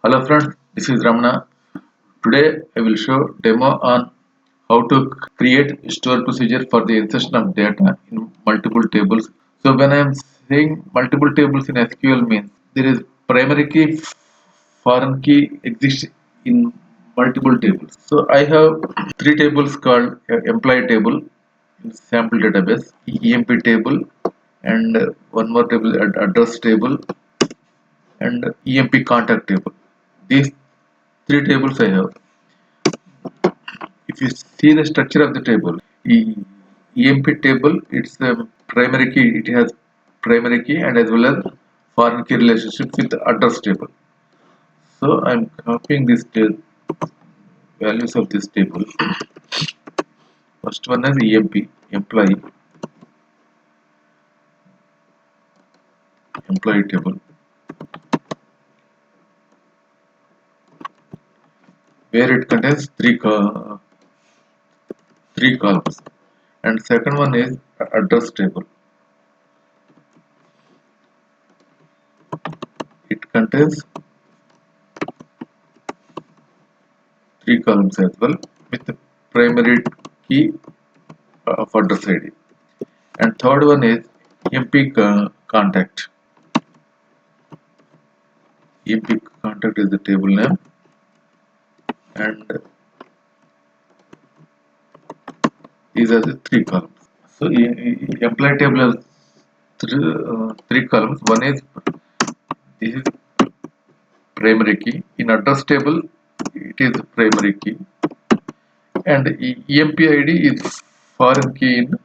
Hello friends, this is Ramana. Today I will show demo on how to create store procedure for the insertion of data in multiple tables. So when I am saying multiple tables in SQL means there is primary key, foreign key exists in multiple tables. So I have three tables called employee table in sample database, EMP table, and one more table address table and EmpContact table. These three tables I have. If you see the structure of the table, EMP table, it's a primary key. It has primary key and as well as foreign key relationship with the address table. So I'm copying these values of this table. First one is employee table, where it contains three columns, and second one is address table. It contains three columns as well with the primary key of address ID. And third one is EmpContact. EmpContact is the table name, and these are the three columns. So employee table has three columns. One is this is primary key. In address table, it is primary key, and EmpID is foreign key in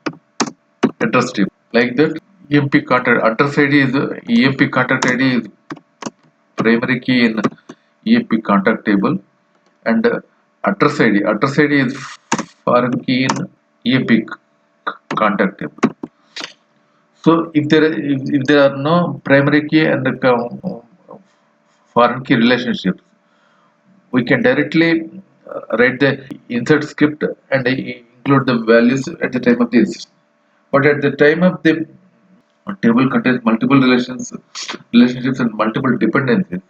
address table. Like that, EmpContact address ID is EmpContact ID is primary key in EmpContact table, and address ID is foreign key in EmpContact table. So if there are no primary key and foreign key relationships, we can directly write the insert script and include the values at the time of the insertion. But at the time of the table contains multiple relationships and multiple dependencies.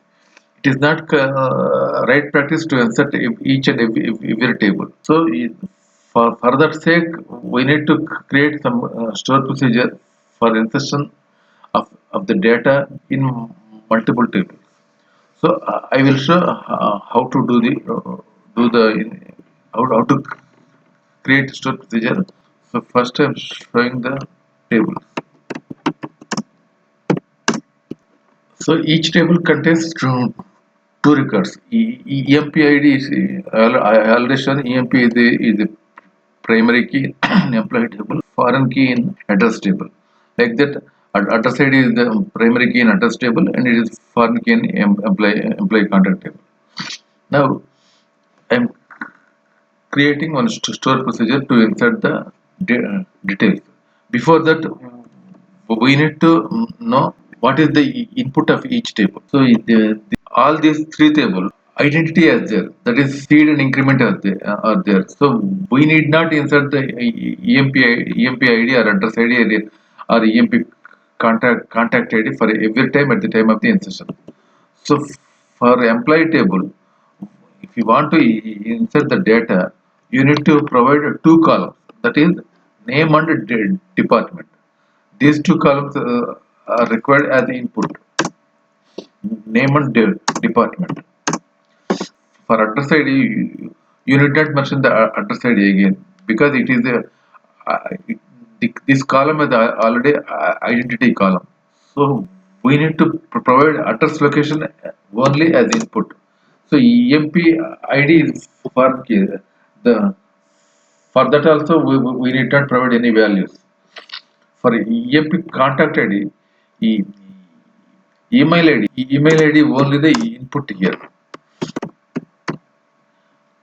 It is not right practice to insert each and every table. So for that sake, we need to create some store procedure for insertion of the data in multiple tables. So I will show how to how to create store procedure. So first I am showing the table. So each table contains two records. EmpID is I already shown EMP is the primary key in employee table, foreign key in address table. Like that, address ID is the primary key in address table, and it is foreign key in employee contact table. Now I am creating one store procedure to insert the details. Before that, we need to know what is the input of each table. So all these three tables, identity is there, that is seed and increment are there. So we need not insert the EMP ID or address ID or EMP contact ID for every time at the time of the insertion. So for employee table, if you want to insert the data, you need to provide two columns, that is name and department. These two columns are required as input, name and department. For address ID, you need not mention the address ID again, because it is this column is already identity column. So we need to provide address location only as input. So EMP ID is for the for that also we need not provide any values. For EMP contact ID, email ID only the input here.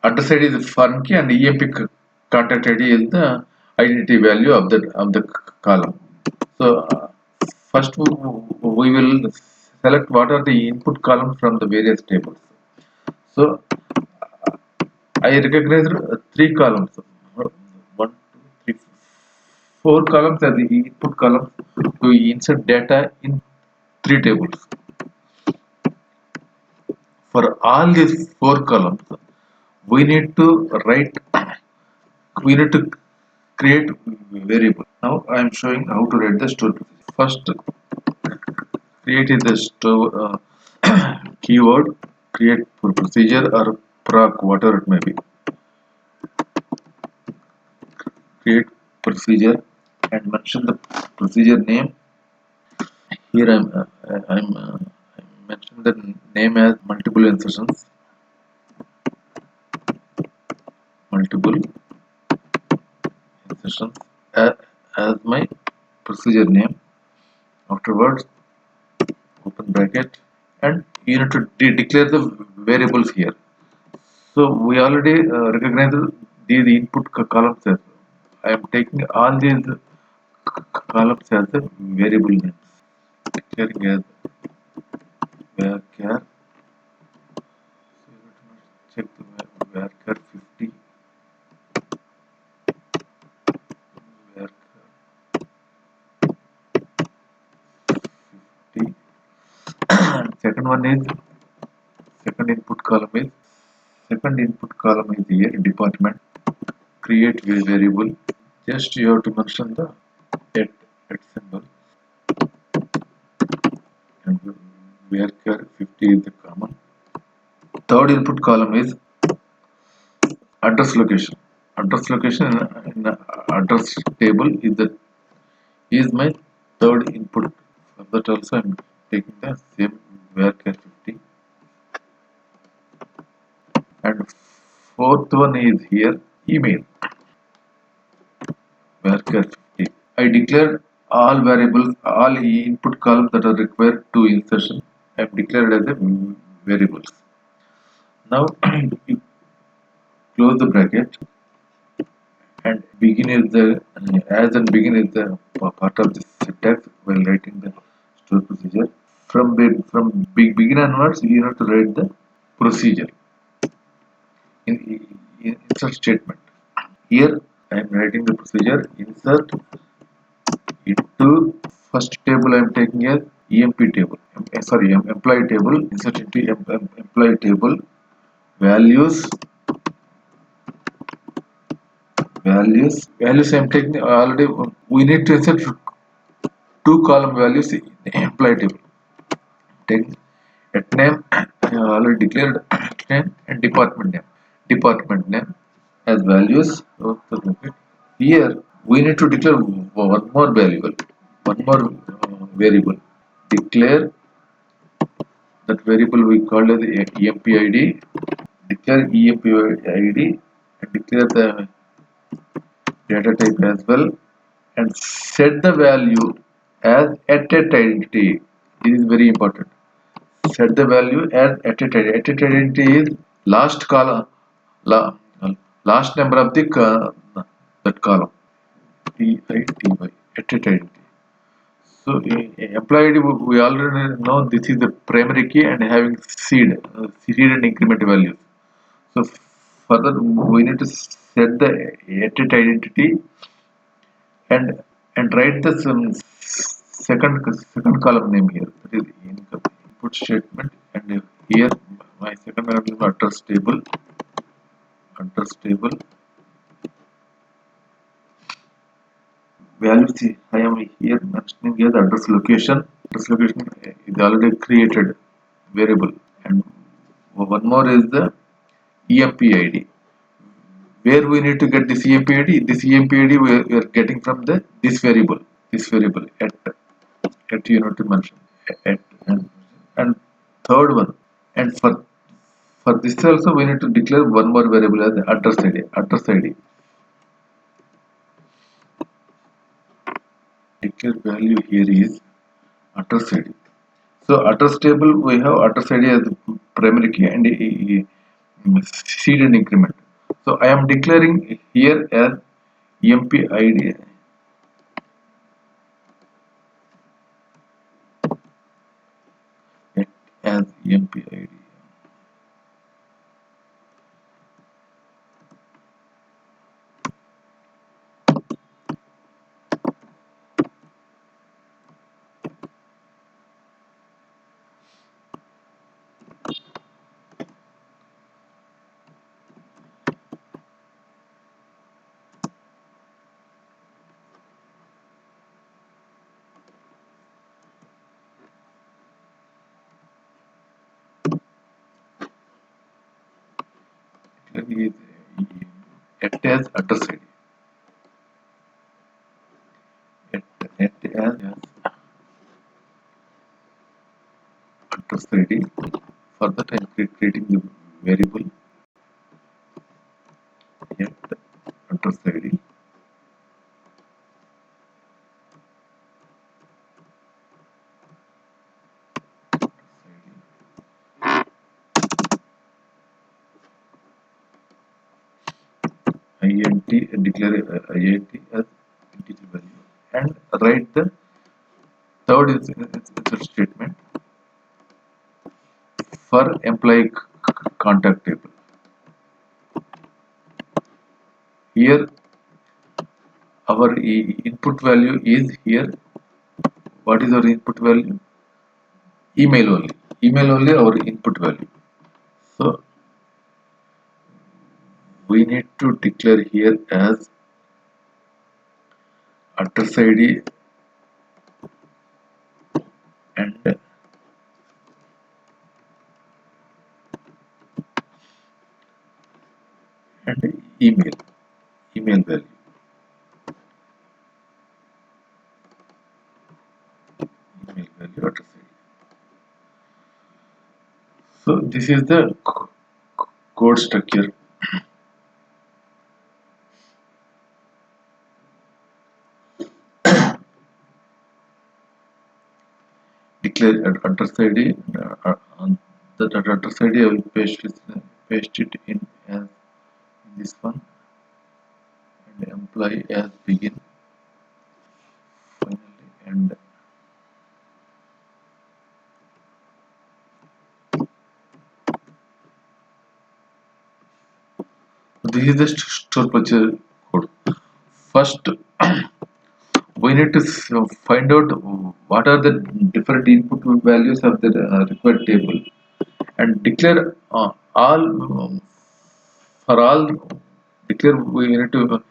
Address ID is foreign key and EMP contact ID is the identity value of the column. So first we will select what are the input columns from the various tables. So I recognize three columns. One, two, three, four columns are the input columns to insert data in three tables. For all these four columns, we need to write, we need to create variable. Now I am showing how to write the store procedure. First, create is the store keyword, create procedure or proc, whatever it may be. Create procedure and mention the procedure name. Here I'm mentioning the name as multiple insertions. Multiple insertions as my procedure name. Afterwards, open bracket, and you need to declare the variables here. So we already recognize these input columns as well. I am taking all these columns as the variable names, declaring as varchar. Check the varchar 50, varchar 50. Second one is second input column is here department. Create variable. Just you have to mention the at symbol, and varchar 50 is the common. Third input column is address location. Address location in the address table is my third input. For that also I am taking the same varchar 50. And fourth one is here email, varchar 50. I declared all variables, all input columns that are required to insertion. I have declared as a variables. Now you close the bracket, and begin is the as and begin is the part of this syntax while writing the store procedure. From begin onwards, you have to write the procedure in insert statement. Here I am writing the procedure. Insert into first table I am taking as EMP table. Employee table. Insert into employee table. Values I am taking already. We need to insert two column values in employee table. Take at name, already declared at name, and department name. Department name as values. Here we need to declare one more variable. One more variable. Declare that variable we call as EmpID. Declare EmpID and declare the data type as well, and set the value as at identity. This is very important. Set the value as at identity is last column, la, last number of the that column. TITY at identity. So employee ID we already know this is the primary key and having seed and increment values. So further we need to set the at identity and write the second column name here, that is input statement, and here my second column is address table values. I am here mentioning here the address location. Address location is already created variable, and one more is the EmpID. Where we need to get this EmpID? This EmpID we are getting from this variable. This variable at you know to mention at and third one, and for this also we need to declare one more variable as address ID. Declare value here is address ID. So address table we have address ID as primary key and seed and increment. So I am declaring here as EmpID as EmpID. is act as address ID. Act as address ID. For that, I am creating the variable at address ID. int declare int as integer value and write the third insert statement for employee contact table. Here our input value is here. What is our input value? Email only. Email only our input value. So we need to declare here as address ID and email value. Email value address ID. So this is the code structure. Declare address ID. On the address ID, I will paste it in as this one, and employee as begin. Finally, and this is the store purchase code. First, we need to find out what are the different input values of the required table and declare all for all declare we need to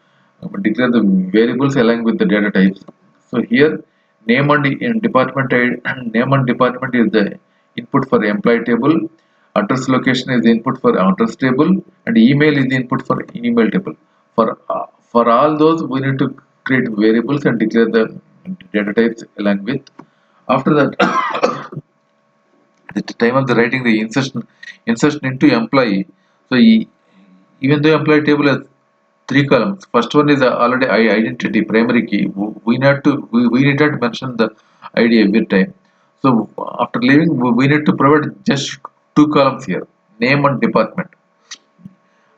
declare the variables along with the data types. So here name and department name and department is the input for employee table, address location is the input for address table, and email is the input for email table. For all those we need to create variables and declare the data types along with. After that at the time of the writing the insertion into employee. So even though employee table has three columns, first one is already identity primary key. We need not mention the ID every time. So after leaving we need to provide just two columns here, name and department.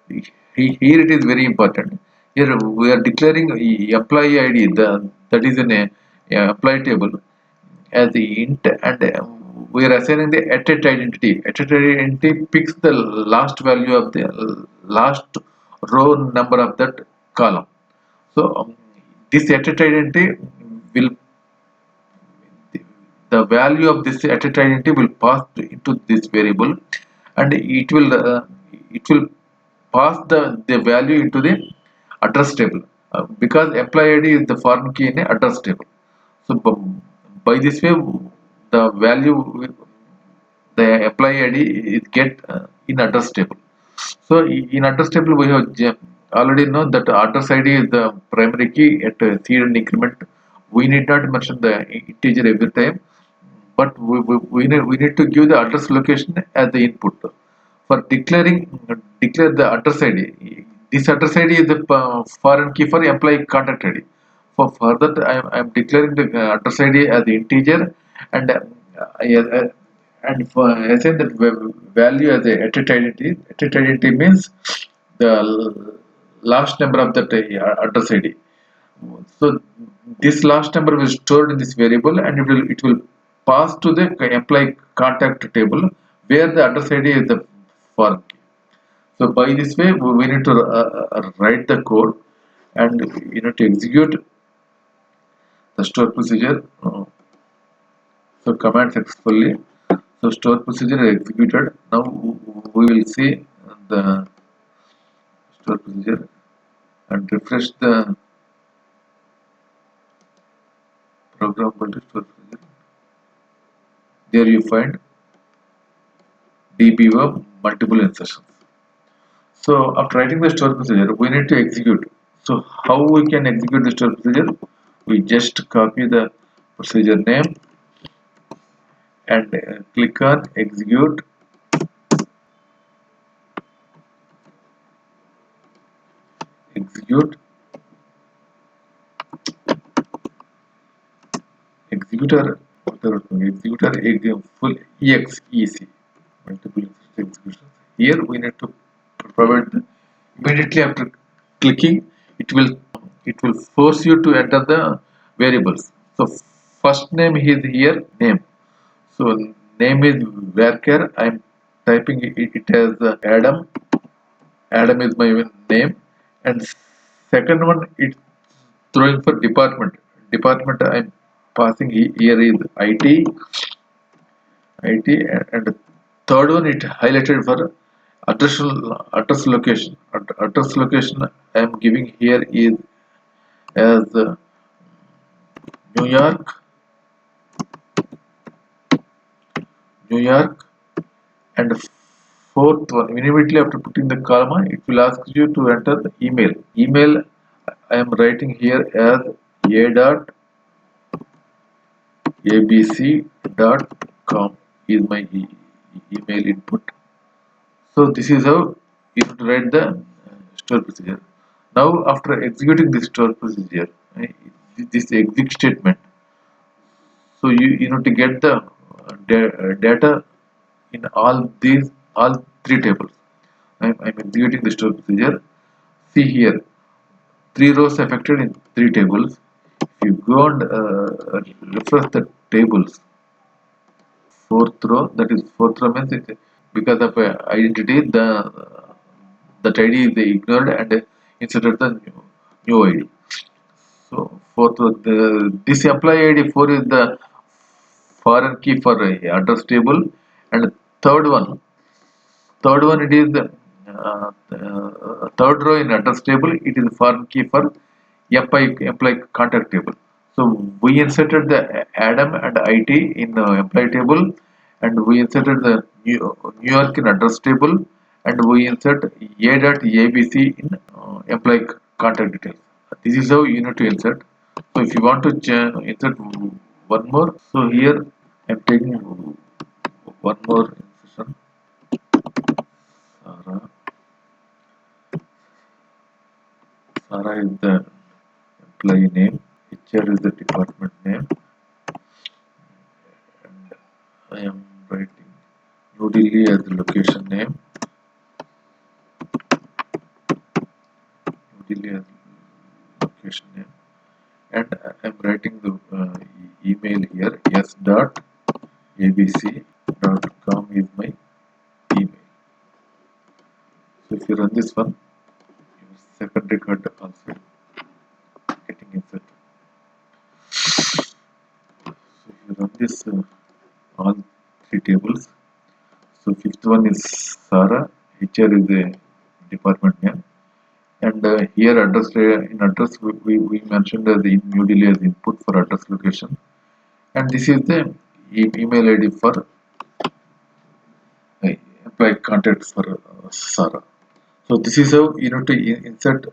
Here it is very important. Here we are declaring employee ID, that is in a employee table as the int, and we are assigning the attached identity. Attached identity picks the last value of the last row number of that column. So this attached identity will the value of this attached identity will pass into this variable, and it will pass the value into the address table, because employee ID is the foreign key in a address table. So by this way the value the employee ID is get in address table. So in address table we have already know that address ID is the primary key at seed and increment. We need not mention the integer every time, but we need to give the address location as the input. For declare the address ID. This address ID is the foreign key for employee contact ID. For that I am declaring the address ID as the integer, and and for assign that value as a attached identity. Attached identity means the last number of that address ID. So this last number will stored in this variable, and it will pass to the employee contact table where the address ID is the foreign key. So by this way we need to write the code, and you know to execute the store procedure. So command successfully. So store procedure is executed. Now we will see the store procedure and refresh the program store procedure. There you find DBO multiple insertions. So after writing the store procedure, we need to execute. So how we can execute the store procedure? We just copy the procedure name and click on execute. Execute. Executor. Executor full EXEC. Multiple executions. Here we need to provide immediately after clicking it will force you to enter the variables. So first name is here name. So name is varchar. I'm typing it as Adam. Adam is my name, and second one it's throwing for department. Department I'm passing here is IT, and third one it highlighted for address location. Address location I am giving here is as New York, New York, and fourth one immediately after putting the comma, it will ask you to enter the email. Email I am writing here as a dot abc.com is my email input. So this is how you have to write the store procedure. Now after executing this store procedure, this exit statement, so you need to get the data in all three tables. I'm executing the store procedure. See here, three rows affected in three tables. If you go and refresh the tables, fourth row, that is fourth row means it, because of identity, that ID is ignored and inserted the new ID. So fourth row, this employee ID 4 is the foreign key for address table, and third one it is the third row in address table. It is foreign key for employee contact table. So we inserted the Adam and IT in employee table, and we inserted the New York in address table, and we insert a.abc in employee contact details. This is how you need to insert. So if you want to insert one more, so here I'm taking one more insertion. Sarah. Sarah is the employee name. HR is the department name. And I am writing New Delhi as the location name. New Delhi as location name. And I am writing the email here. s.abc.com is my email. So if you run this one, your second record also getting inserted. So if you run this all three tables, so fifth one is Sarah, HR is the department name, and here address in address we mentioned the New Delhi as input for address location, and this is the email ID for employee contacts for Sarah. So this is how you know to insert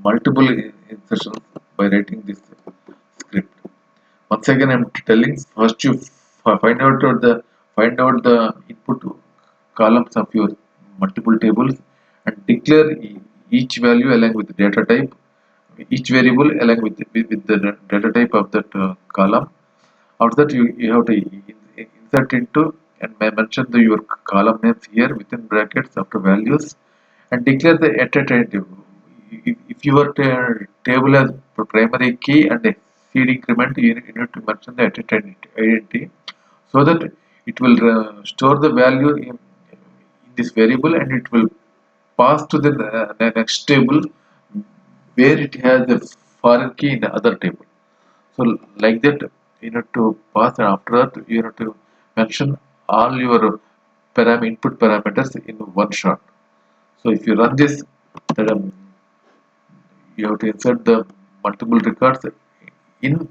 multiple insertions by writing this script. Once again, I'm telling first you find out the input columns of your multiple tables and declare each value along with the data type, each variable along with the data type of that column. After that, you have to insert into and mention your column names here within brackets after values and declare the iterative. If your table has primary key and a seed increment, you need to mention the identity so that it will store the value in this variable and it will pass to the next table where it has the foreign key in the other table. So like that you need to pass, and after that you need to mention all your input parameters in one shot. So if you run this, then you have to insert the multiple records in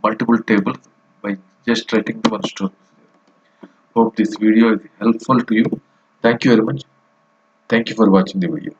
multiple tables by just writing the one stroke. Hope this video is helpful to you. Thank you very much. Thank you for watching the video.